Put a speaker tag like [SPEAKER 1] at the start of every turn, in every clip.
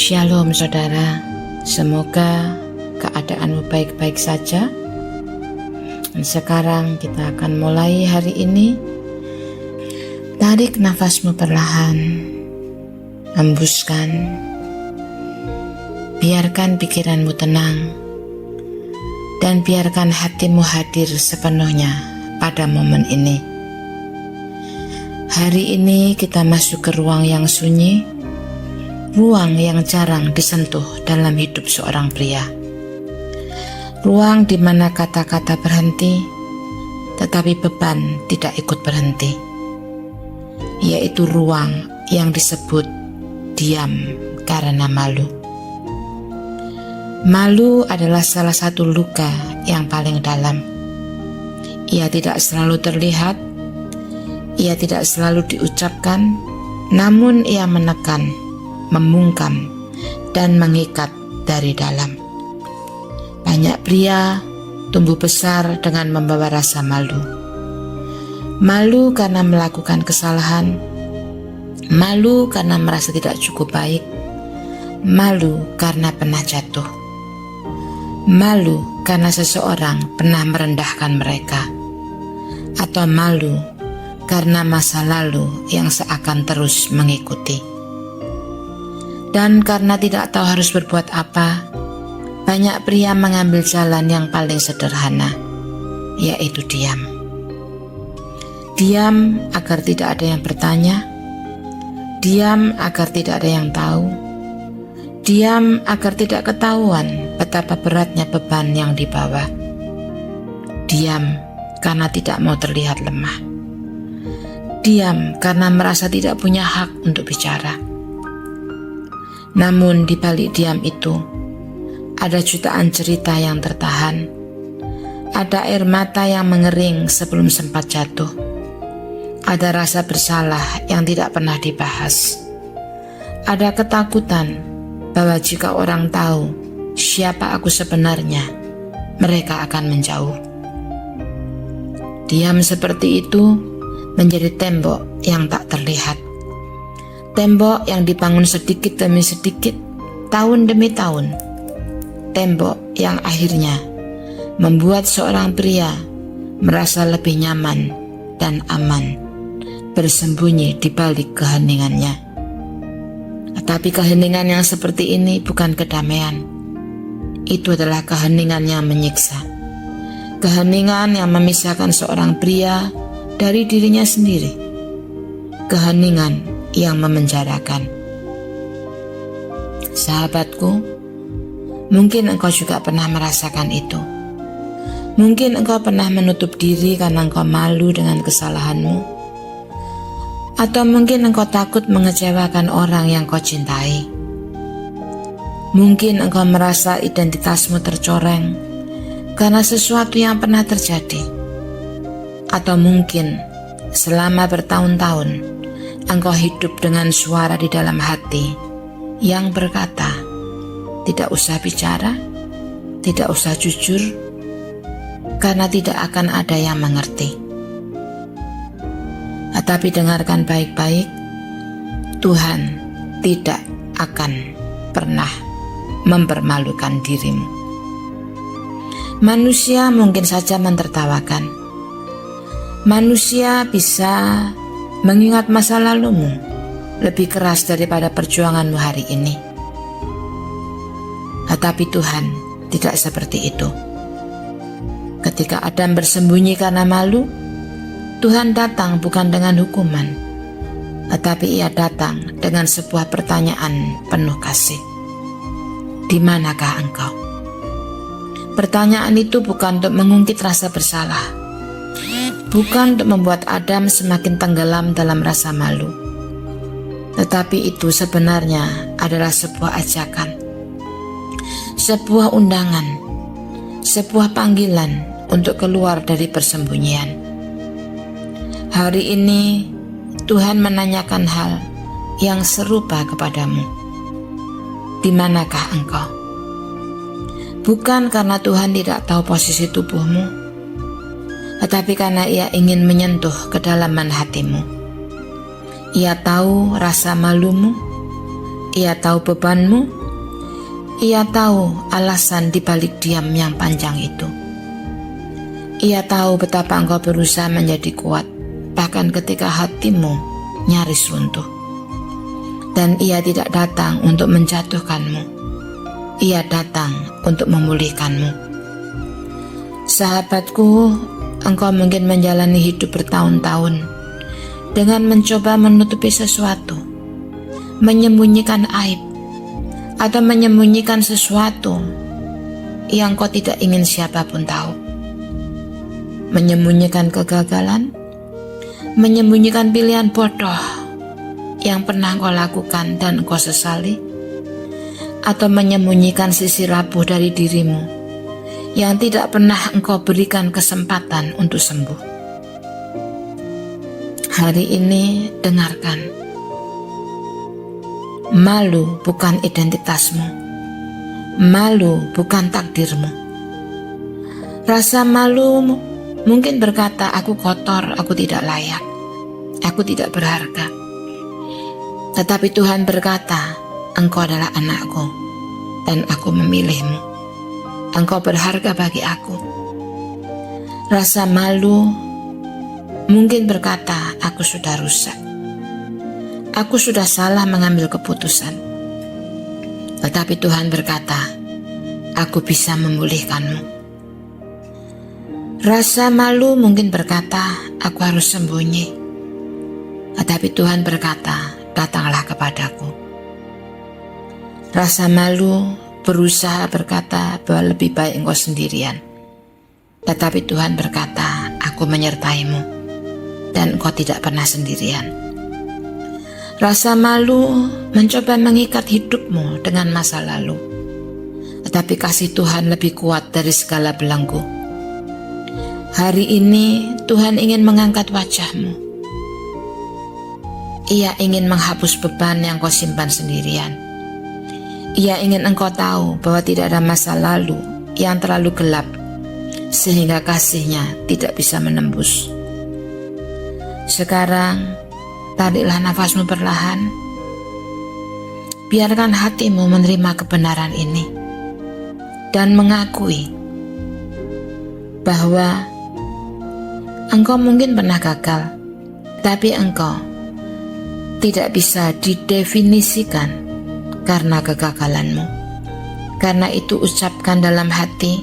[SPEAKER 1] Shalom saudara, semoga keadaanmu baik-baik saja. Dan sekarang kita akan mulai hari ini. Tarik nafasmu perlahan, hembuskan, biarkan pikiranmu tenang, dan biarkan hatimu hadir sepenuhnya pada momen ini. Hari ini kita masuk ke ruang yang sunyi, ruang yang jarang disentuh dalam hidup seorang pria. Ruang di mana kata-kata berhenti, tetapi beban tidak ikut berhenti. Yaitu ruang yang disebut diam karena malu. Malu adalah salah satu luka yang paling dalam. Ia tidak selalu terlihat, ia tidak selalu diucapkan, namun ia menekan, membungkam, dan mengikat dari dalam. Banyak pria tumbuh besar dengan membawa rasa malu. Malu karena melakukan kesalahan, malu karena merasa tidak cukup baik, malu karena pernah jatuh, malu karena seseorang pernah merendahkan mereka, atau malu karena masa lalu yang seakan terus mengikuti. Dan karena tidak tahu harus berbuat apa, banyak pria mengambil jalan yang paling sederhana, yaitu diam. Diam agar tidak ada yang bertanya, diam agar tidak ada yang tahu, diam agar tidak ketahuan betapa beratnya beban yang dibawa. Diam karena tidak mau terlihat lemah. Diam karena merasa tidak punya hak untuk bicara. Namun di balik diam itu, ada jutaan cerita yang tertahan, ada air mata yang mengering sebelum sempat jatuh, ada rasa bersalah yang tidak pernah dibahas, ada ketakutan bahwa jika orang tahu siapa aku sebenarnya, mereka akan menjauh. Diam seperti itu menjadi tembok yang tak terlihat. Tembok yang dibangun sedikit demi sedikit, tahun demi tahun. Tembok yang akhirnya membuat seorang pria merasa lebih nyaman dan aman, bersembunyi di balik keheningannya. Tetapi keheningan yang seperti ini bukan kedamaian. Itu adalah keheningan yang menyiksa. Keheningan yang memisahkan seorang pria dari dirinya sendiri. Keheningan yang memenjarakan. Sahabatku, mungkin engkau juga pernah merasakan itu. Mungkin engkau pernah menutup diri karena engkau malu dengan kesalahanmu. Atau mungkin engkau takut mengecewakan orang yang kau cintai. Mungkin engkau merasa identitasmu tercoreng karena sesuatu yang pernah terjadi. Atau mungkin selama bertahun-tahun engkau hidup dengan suara di dalam hati yang berkata, tidak usah bicara, tidak usah jujur, karena tidak akan ada yang mengerti. Tetapi dengarkan baik-baik, Tuhan tidak akan pernah mempermalukan dirimu. Manusia mungkin saja mentertawakan. Manusia bisa mengingat masa lalumu lebih keras daripada perjuanganmu hari ini. Tetapi Tuhan tidak seperti itu. Ketika Adam bersembunyi karena malu, Tuhan datang bukan dengan hukuman, tetapi ia datang dengan sebuah pertanyaan penuh kasih. Di manakah engkau? Pertanyaan itu bukan untuk mengungkit rasa bersalah, bukan untuk membuat Adam semakin tenggelam dalam rasa malu, tetapi itu sebenarnya adalah sebuah ajakan, sebuah undangan, sebuah panggilan untuk keluar dari persembunyian. Hari ini Tuhan menanyakan hal yang serupa kepadamu. Di manakah engkau? Bukan karena Tuhan tidak tahu posisi tubuhmu, tetapi karena ia ingin menyentuh kedalaman hatimu. Ia tahu rasa malumu, Ia tahu bebanmu. Ia tahu alasan dibalik diam yang panjang itu. Ia tahu betapa engkau berusaha menjadi kuat, bahkan ketika hatimu nyaris runtuh. Dan ia tidak datang untuk menjatuhkanmu. Ia datang untuk memulihkanmu. Sahabatku, engkau mungkin menjalani hidup bertahun-tahun dengan mencoba menutupi sesuatu, menyembunyikan aib, atau menyembunyikan sesuatu yang kau tidak ingin siapapun tahu. Menyembunyikan kegagalan, menyembunyikan pilihan bodoh yang pernah kau lakukan dan kau sesali, atau menyembunyikan sisi rapuh dari dirimu yang tidak pernah engkau berikan kesempatan untuk sembuh. Hari ini dengarkan, malu bukan identitasmu, malu bukan takdirmu. Rasa malu mungkin berkata, aku kotor, aku tidak layak, aku tidak berharga. Tetapi Tuhan berkata, engkau adalah anakku dan aku memilihmu. Engkau berharga bagi aku. Rasa malu mungkin berkata, aku sudah rusak, aku sudah salah mengambil keputusan. Tetapi Tuhan berkata, aku bisa memulihkanmu. Rasa malu mungkin berkata, aku harus sembunyi. Tetapi Tuhan berkata, datanglah kepadaku. Rasa malu berusaha berkata bahwa lebih baik engkau sendirian. Tetapi Tuhan berkata, aku menyertaimu dan engkau tidak pernah sendirian. Rasa malu mencoba mengikat hidupmu dengan masa lalu. Tetapi kasih Tuhan lebih kuat dari segala belenggu. Hari ini Tuhan ingin mengangkat wajahmu. Ia ingin menghapus beban yang kau simpan sendirian. Ia ingin engkau tahu bahwa tidak ada masa lalu yang terlalu gelap sehingga kasih-Nya tidak bisa menembus. Sekarang, tariklah nafasmu perlahan. Biarkan hatimu menerima kebenaran ini dan mengakui bahwa engkau mungkin pernah gagal, tapi engkau tidak bisa didefinisikan karena kegagalanmu. Karena itu ucapkan dalam hati,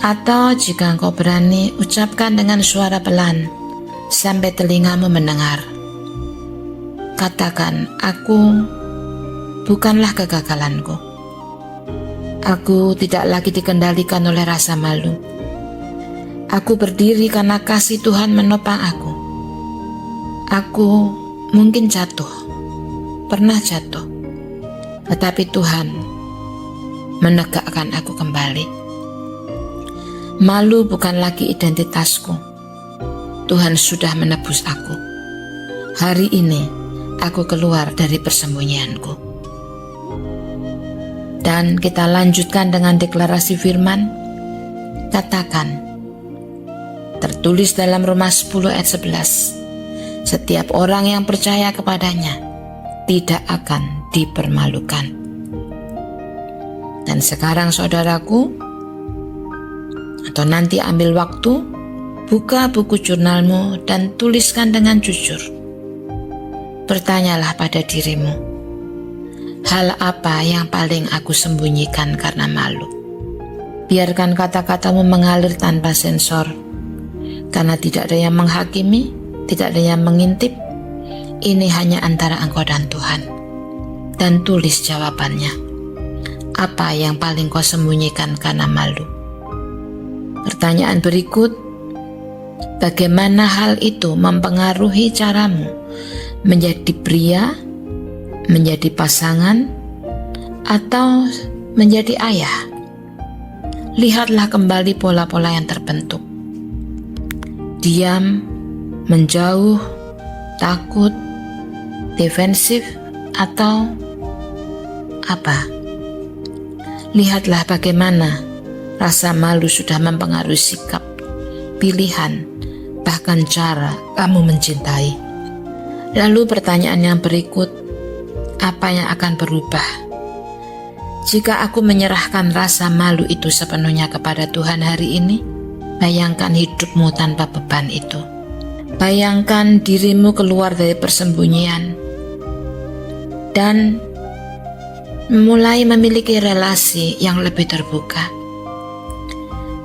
[SPEAKER 1] atau jika engkau berani, ucapkan dengan suara pelan sampai telingamu mendengar. Katakan, aku bukanlah kegagalanku. Aku tidak lagi dikendalikan oleh rasa malu. Aku berdiri karena kasih Tuhan menopang aku. Aku mungkin jatuh, pernah jatuh, tetapi Tuhan menegakkan aku kembali. Malu bukan lagi identitasku. Tuhan sudah menebus aku. Hari ini aku keluar dari persembunyianku. Dan kita lanjutkan dengan deklarasi firman. Katakan, tertulis dalam Roma 10 ayat 11, setiap orang yang percaya kepadanya tidak akan dipermalukan. Dan sekarang saudaraku, atau nanti ambil waktu, buka buku jurnalmu dan tuliskan dengan jujur. Bertanyalah pada dirimu, hal apa yang paling aku sembunyikan karena malu? Biarkan kata-katamu mengalir tanpa sensor, karena tidak ada yang menghakimi, tidak ada yang mengintip. Ini hanya antara engkau dan Tuhan. Dan tulis jawabannya. Apa yang paling kau sembunyikan karena malu? Pertanyaan berikut, bagaimana hal itu mempengaruhi caramu menjadi pria, menjadi pasangan, atau menjadi ayah? Lihatlah kembali pola-pola yang terbentuk. Diam, menjauh, takut, defensif, atau apa? Lihatlah bagaimana rasa malu sudah mempengaruhi sikap, pilihan, bahkan cara kamu mencintai. Lalu pertanyaan yang berikut, apa yang akan berubah jika aku menyerahkan rasa malu itu sepenuhnya kepada Tuhan hari ini? Bayangkan hidupmu tanpa beban itu. Bayangkan dirimu keluar dari persembunyian dan mulai memiliki relasi yang lebih terbuka.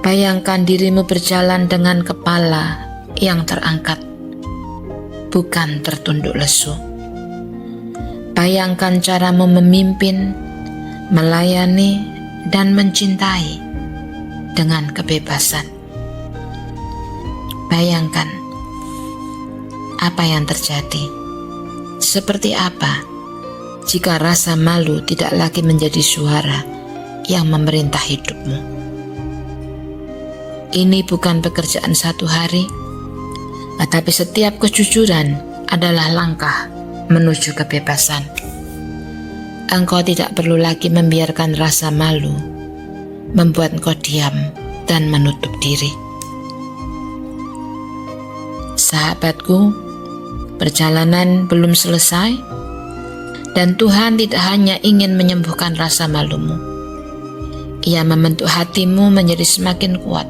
[SPEAKER 1] Bayangkan dirimu berjalan dengan kepala yang terangkat, bukan tertunduk lesu. Bayangkan caramu memimpin, melayani, dan mencintai dengan kebebasan. Bayangkan apa yang terjadi. Seperti apa jika rasa malu tidak lagi menjadi suara yang memerintah hidupmu? Ini bukan pekerjaan satu hari, tetapi setiap kejujuran adalah langkah menuju kebebasan. Engkau tidak perlu lagi membiarkan rasa malu membuat engkau diam dan menutup diri. Sahabatku, perjalanan belum selesai, dan Tuhan tidak hanya ingin menyembuhkan rasa malumu. Ia membentuk hatimu menjadi semakin kuat,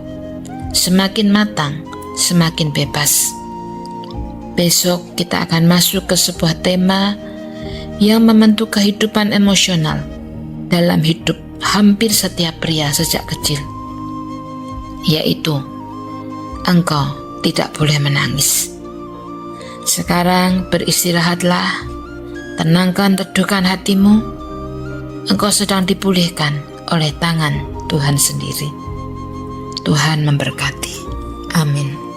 [SPEAKER 1] semakin matang, semakin bebas. Besok kita akan masuk ke sebuah tema yang membentuk kehidupan emosional dalam hidup hampir setiap pria sejak kecil, yaitu engkau tidak boleh menangis. Sekarang beristirahatlah, tenangkan teduhkan hatimu. Engkau sedang dipulihkan oleh tangan Tuhan sendiri. Tuhan memberkati. Amin.